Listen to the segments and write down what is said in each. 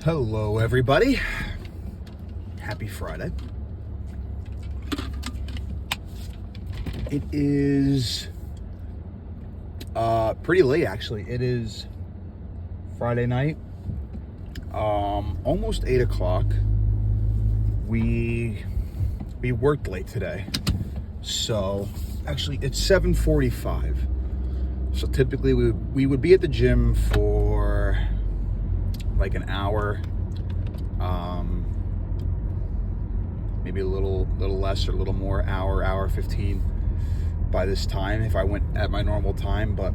Hello, everybody. Happy Friday. It is pretty late, actually. It is Friday night, almost 8 o'clock. We worked late today, so actually it's 7:45. So typically we would be at the gym for like an hour, maybe a little less or a little more, hour 15 by this time if I went at my normal time, but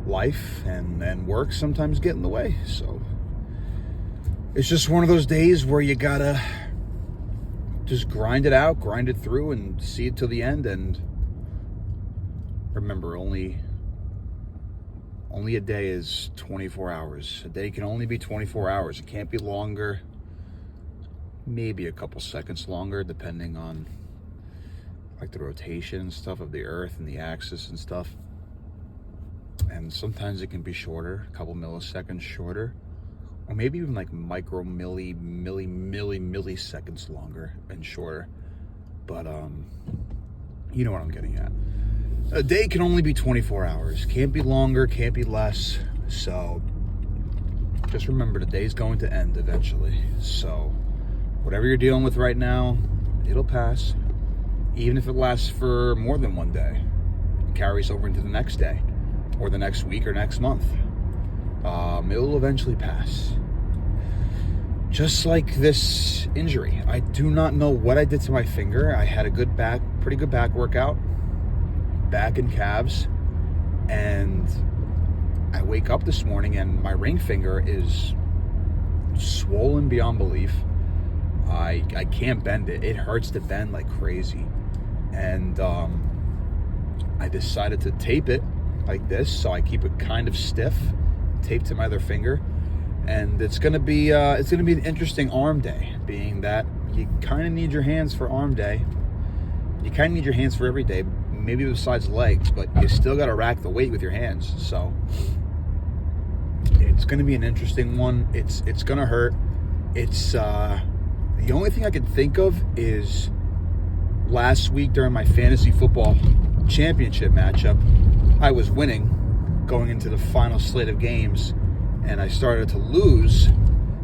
life and work sometimes get in the way. So it's just one of those days where you gotta just grind it out, grind it through, and see it till the end. And remember, only a day is 24 hours. A day can only be 24 hours. It can't be longer. Maybe a couple seconds longer, depending on like the rotation and stuff of the Earth and the axis and stuff. And sometimes it can be shorter, a couple milliseconds shorter, or maybe even like milliseconds longer and shorter. But you know what I'm getting at. A day can only be 24 hours. Can't be longer, can't be less. So just remember, the day's going to end eventually. So whatever you're dealing with right now, it'll pass. Even if it lasts for more than one day, it carries over into the next day or the next week or next month. It'll eventually pass. Just like this injury. I do not know what I did to my finger. I had a pretty good back workout. Back and calves, and I wake up this morning and my ring finger is swollen beyond belief. I can't bend it. It hurts to bend like crazy. And I decided to tape it like this, so I keep it kind of stiff, taped to my other finger. And it's gonna be an interesting arm day, being that you kind of need your hands for arm day. You kind of need your hands for every day, maybe besides legs, but you still got to rack the weight with your hands. So it's going to be an interesting one. It's going to hurt. It's the only thing I can think of is last week during my fantasy football championship matchup, I was winning going into the final slate of games, and I started to lose.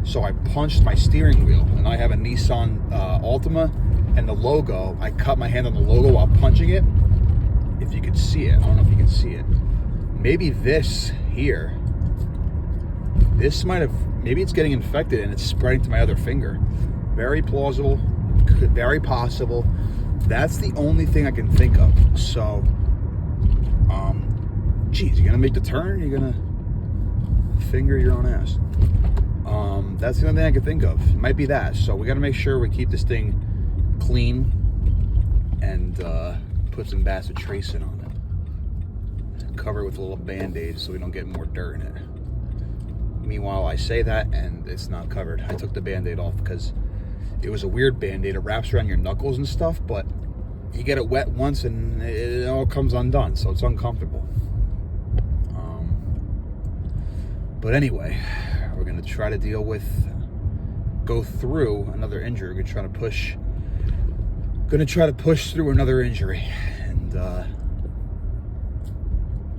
So I punched my steering wheel, and I have a Nissan Altima, and the logo, I cut my hand on the logo while punching it. If you could see it, I don't know if you can see it. Maybe this here, maybe it's getting infected and it's spreading to my other finger. Very plausible, very possible. That's the only thing I can think of. So, geez, you're gonna make the turn, you're gonna finger your own ass. That's the only thing I can think of. It might be that. So we gotta make sure we keep this thing clean and put some bacitracin on it. Cover it with a little Band-Aid so we don't get more dirt in it. Meanwhile, I say that and it's not covered. I took the Band-Aid off because it was a weird Band-Aid. It wraps around your knuckles and stuff, but you get it wet once and it all comes undone, so it's uncomfortable. But anyway, we're gonna try to go through another injury. We're gonna try to push through another injury, and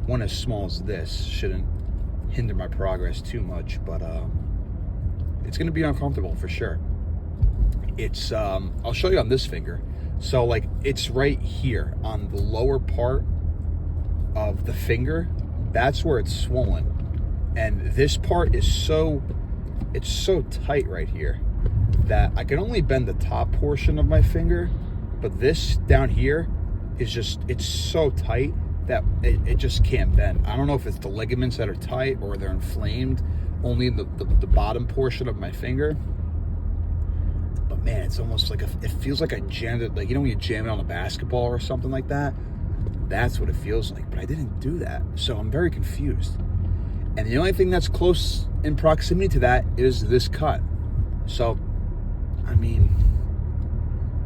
one as small as this shouldn't hinder my progress too much, but it's going to be uncomfortable for sure. It's I'll show you on this finger. So like it's right here on the lower part of the finger. That's where it's swollen, and this part is so tight right here that I can only bend the top portion of my finger. But this down here is it's so tight that it just can't bend. I don't know if it's the ligaments that are tight or they're inflamed, only the bottom portion of my finger. But man, it's almost like it feels like I jammed it, like, you know, when you jam it on a basketball or something like that? That's what it feels like, but I didn't do that. So I'm very confused. And the only thing that's close in proximity to that is this cut. So, I mean,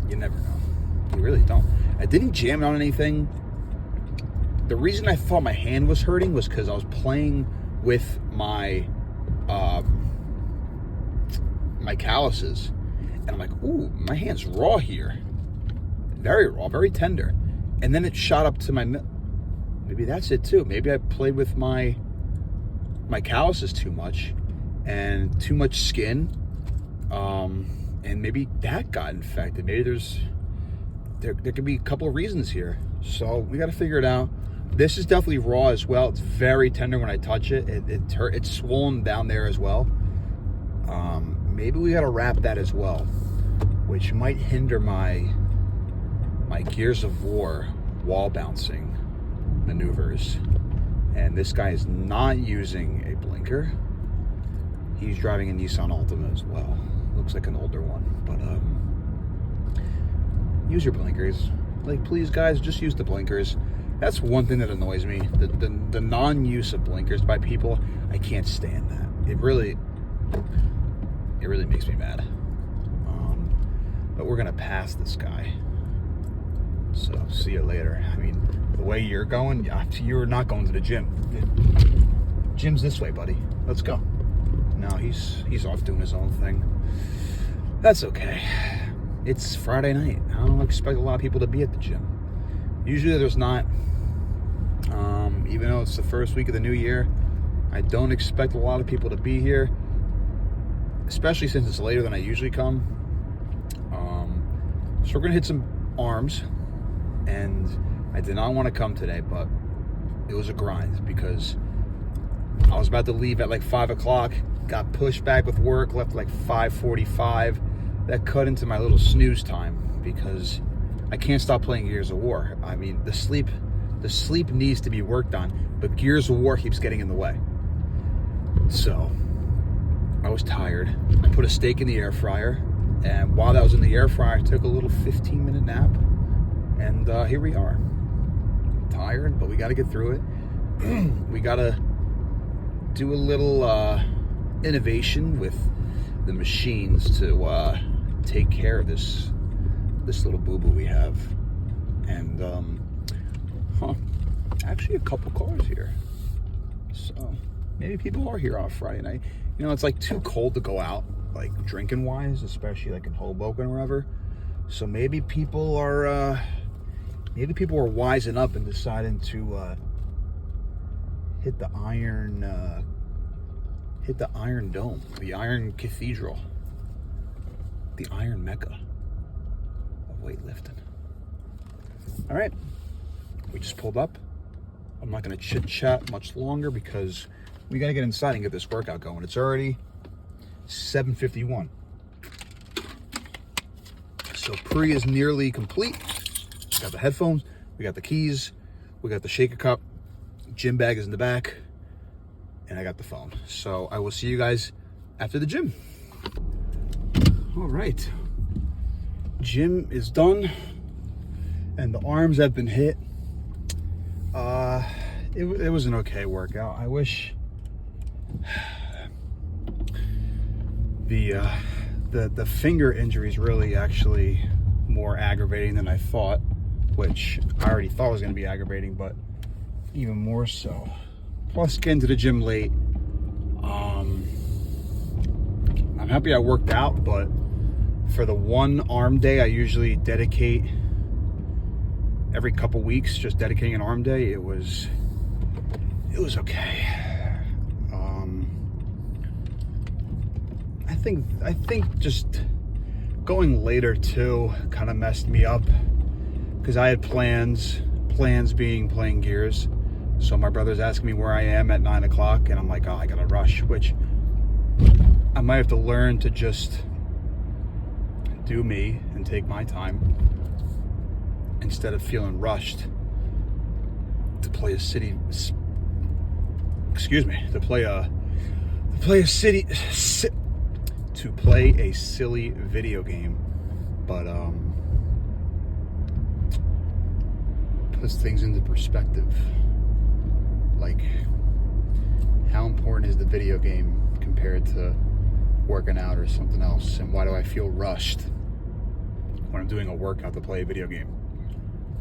you never know. You really don't. I didn't jam it on anything. The reason I thought my hand was hurting was because I was playing with my my calluses. And I'm like, ooh, my hand's raw here. Very raw, very tender. And then it shot up to my, maybe that's it too. Maybe I played with my calluses too much and too much skin. And maybe that got infected. Maybe there could be a couple of reasons here. So we got to figure it out. This is definitely raw as well. It's very tender when I touch it. It's swollen down there as well. Maybe we got to wrap that as well, which might hinder my Gears of War wall bouncing maneuvers. And this guy is not using a blinker. He's driving a Nissan Altima as well. Looks like an older one, but use your blinkers. Like, please guys, just use the blinkers. That's one thing that annoys me. The non-use of blinkers by people, I can't stand that. It really makes me mad. But we're gonna pass this guy. So see you later. I mean, the way you're going, you're not going to the gym. Gym's this way, buddy. Let's go. No, he's off doing his own thing. That's okay. It's Friday night. I don't expect a lot of people to be at the gym. Usually there's not. Even though it's the first week of the new year, I don't expect a lot of people to be here, especially since it's later than I usually come. So we're gonna hit some arms, and I did not want to come today, but it was a grind because I was about to leave at like 5 o'clock, got pushed back with work, left like 5:45. That cut into my little snooze time because I can't stop playing Gears of War. I mean, the sleep needs to be worked on, but Gears of War keeps getting in the way. So I was tired. I put a steak in the air fryer, and while that was in the air fryer, I took a little 15-minute nap, and here we are. Tired, but we got to get through it. We got to do a little innovation with the machines to take care of this little boo-boo we have. And actually a couple cars here, so maybe people are here on a Friday night. You know, it's like too cold to go out, like drinking wise, especially like in Hoboken or wherever. So maybe people are wising up and deciding to hit the Iron Dome, the Iron Cathedral, the Iron Mecca of weightlifting. All right, we just pulled up. I'm not going to chit chat much longer because we got to get inside and get this workout going. It's already 7:51. So pre is nearly complete. We got the headphones, we got the keys, we got the shaker cup, gym bag is in the back, and I got the phone. So I will see you guys after the gym. All right, gym is done and the arms have been hit. It was an okay workout. I wish the finger injury is really actually more aggravating than I thought, which I already thought was going to be aggravating, but even more so. Plus, getting to the gym late. I'm happy I worked out, but for the one arm day I usually dedicate every couple weeks, just dedicating an arm day, it was okay. I think just going later too kind of messed me up because I had plans being playing Gears. So my brother's asking me where I am at 9 o'clock, and I'm like, oh, I gotta rush, which I might have to learn to just do me and take my time instead of feeling rushed to play a silly video game. But puts things into perspective. Like, how important is the video game compared to working out or something else? And why do I feel rushed when I'm doing a workout to play a video game?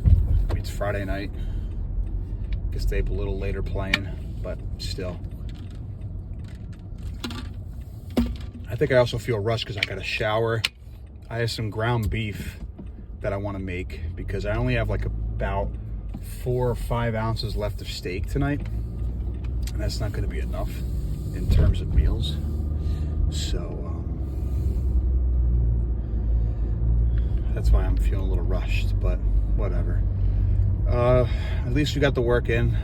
I mean, it's Friday night. Could stay up a little later playing, but still. I think I also feel rushed because I got a shower. I have some ground beef that I want to make because I only have like about 4 or 5 ounces left of steak tonight, and that's not going to be enough in terms of meals. So that's why I'm feeling a little rushed, but whatever. At least we got the work in.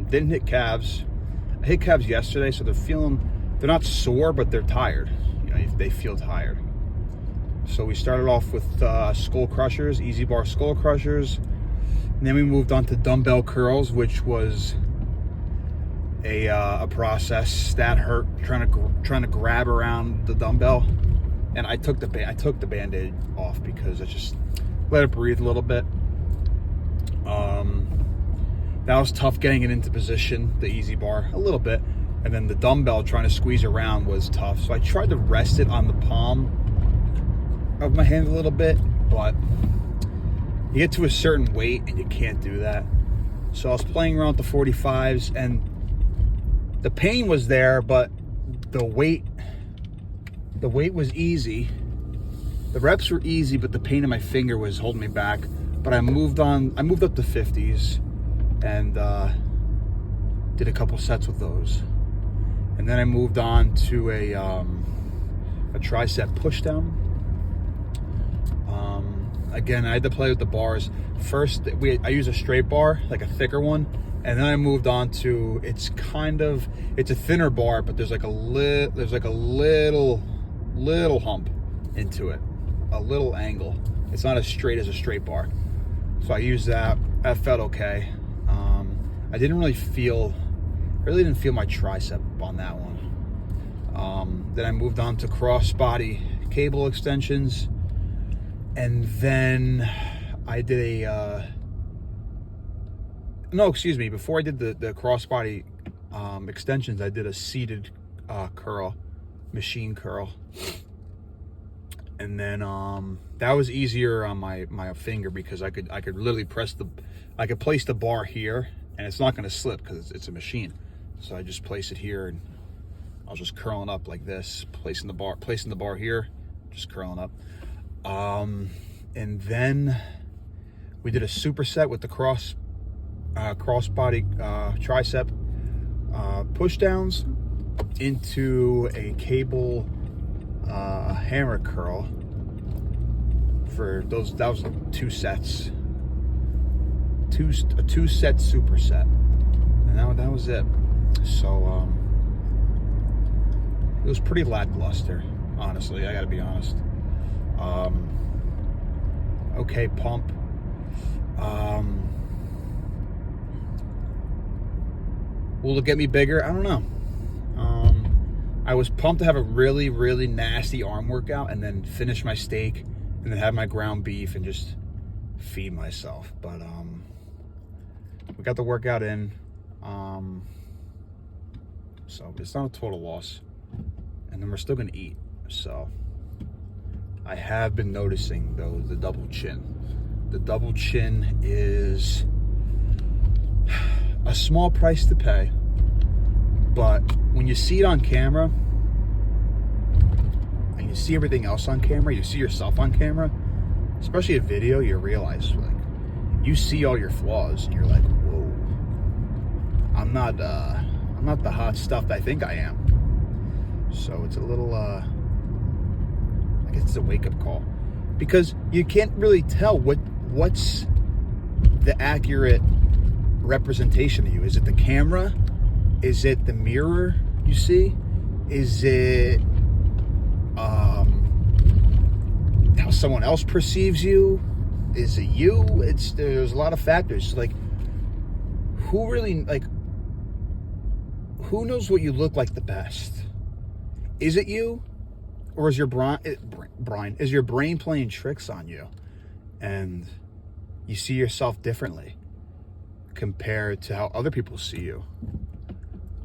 Didn't hit calves. I hit calves yesterday, so they're not sore, but they're tired. You know, they feel tired. So we started off with skull crushers, Easy Bar skull crushers. And then we moved on to dumbbell curls, which was a process that hurt trying to grab around the dumbbell. And I took the Band-Aid off because I just let it breathe a little bit. That was tough getting it into position, the Easy Bar, a little bit. And then the dumbbell trying to squeeze around was tough. So I tried to rest it on the palm of my hand a little bit, but you get to a certain weight and you can't do that. So I was playing around with the 45s, and the pain was there, but the weight was easy. The reps were easy, but the pain in my finger was holding me back. But I moved up to 50s and did a couple sets with those. And then I moved on to a tricep push down. Again, I had to play with the bars. First, I use a straight bar, like a thicker one, and then I moved on to it's a thinner bar, but there's like a little hump into it, a little angle. It's not as straight as a straight bar. So I used that. That felt okay. I really didn't feel my tricep on that one. Then I moved on to cross-body cable extensions. And then I did before I did the cross-body extensions, I did a seated curl, machine curl. And then that was easier on my finger because I could literally place the bar here, and it's not going to slip because it's a machine. So I just place it here, and I was just curling up like this, placing the bar here, just curling up. And then we did a superset with the cross body tricep push downs into a cable hammer curl for those. That was 2 sets, a 2-set superset, and that was it. So it was pretty lackluster, honestly. I gotta be honest. Okay, pump. Will it get me bigger? I don't know. I was pumped to have a really, really nasty arm workout and then finish my steak and then have my ground beef and just feed myself. But we got the workout in. So it's not a total loss. And then we're still gonna eat. So I have been noticing though the double chin. The double chin is a small price to pay, but when you see it on camera and you see everything else on camera, you see yourself on camera, especially a video, you realize like you see all your flaws and you're like, whoa, I'm not the hot stuff that I think I am. So it's a little I guess it's a wake-up call, because you can't really tell what's the accurate representation of you. Is it the camera? Is it the mirror you see? Is it how someone else perceives you? Is it you? There's a lot of factors. Like, who knows what you look like the best? Is it you? Or is your brain playing tricks on you, and you see yourself differently compared to how other people see you?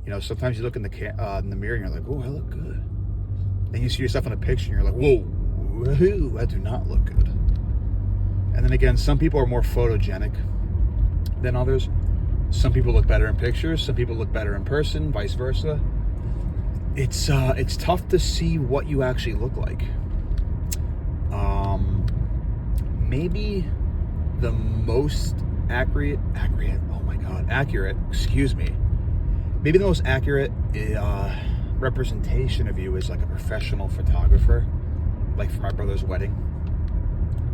You know, sometimes you look in the mirror and you're like, "Oh, I look good." Then you see yourself in a picture and you're like, "Whoa, I do not look good." And then again, some people are more photogenic than others. Some people look better in pictures. Some people look better in person. Vice versa. it's tough to see what you actually look like. Maybe the most accurate, excuse me. Maybe the most accurate representation of you is like a professional photographer, like for my brother's wedding.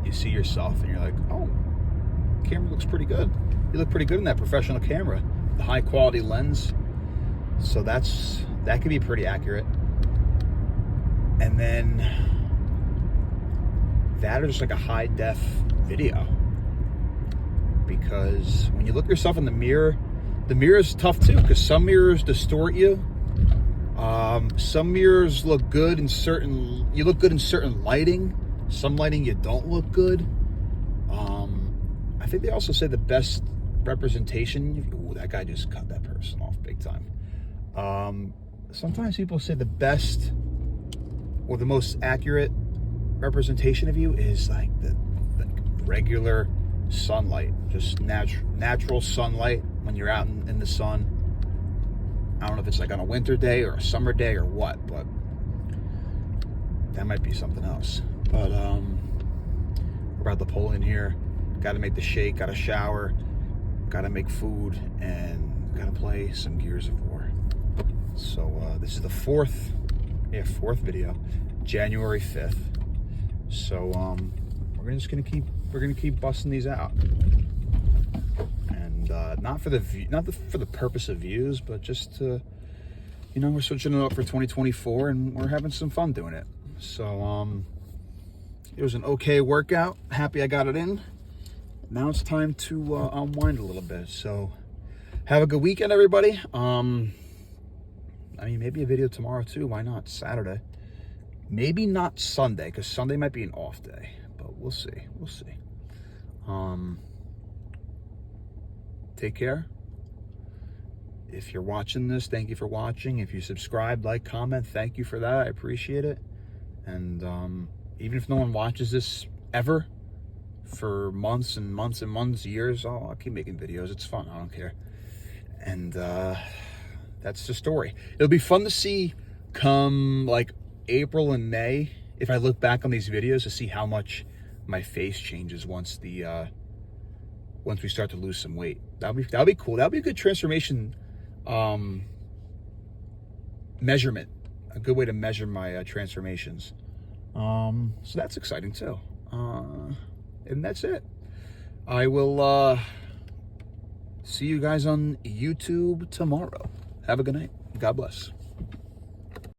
You see yourself and you're like, oh, camera looks pretty good. You look pretty good in that professional camera, the high quality lens. So that could be pretty accurate. And then that or just like a high def video. Because when you look yourself in the mirror is tough too, because some mirrors distort you. Some mirrors look good in certain lighting. Some lighting you don't look good. I think they also say the best representation. Ooh, that guy just cut that person off big time. Sometimes people say the best or the most accurate representation of you is like the regular sunlight, just natural sunlight when you're out in the sun. I don't know if it's like on a winter day or a summer day or what, but that might be something else. But we're about to pull in here. Got to make the shake, got to shower, got to make food, and got to play some Gears of War. So this is the fourth video, January 5th. So we're gonna keep busting these out, and not for the purpose of views, but just to, we're switching it up for 2024, and we're having some fun doing it. So it was an okay workout. Happy I got it in. Now it's time to unwind a little bit. So have a good weekend, everybody. Maybe a video tomorrow too. Why not? Saturday. Maybe not Sunday, because Sunday might be an off day. But we'll see. Take care. If you're watching this, thank you for watching. If you subscribe, like, comment, thank you for that. I appreciate it. And even if no one watches this ever, for months and months and months, years, I'll keep making videos. It's fun. I don't care. And that's the story. It'll be fun to see come like April and May, if I look back on these videos, to see how much my face changes once we start to lose some weight. That'll be cool. That'll be a good transformation measurement. A good way to measure my transformations. So that's exciting too. And that's it. I will see you guys on YouTube tomorrow. Have a good night. God bless.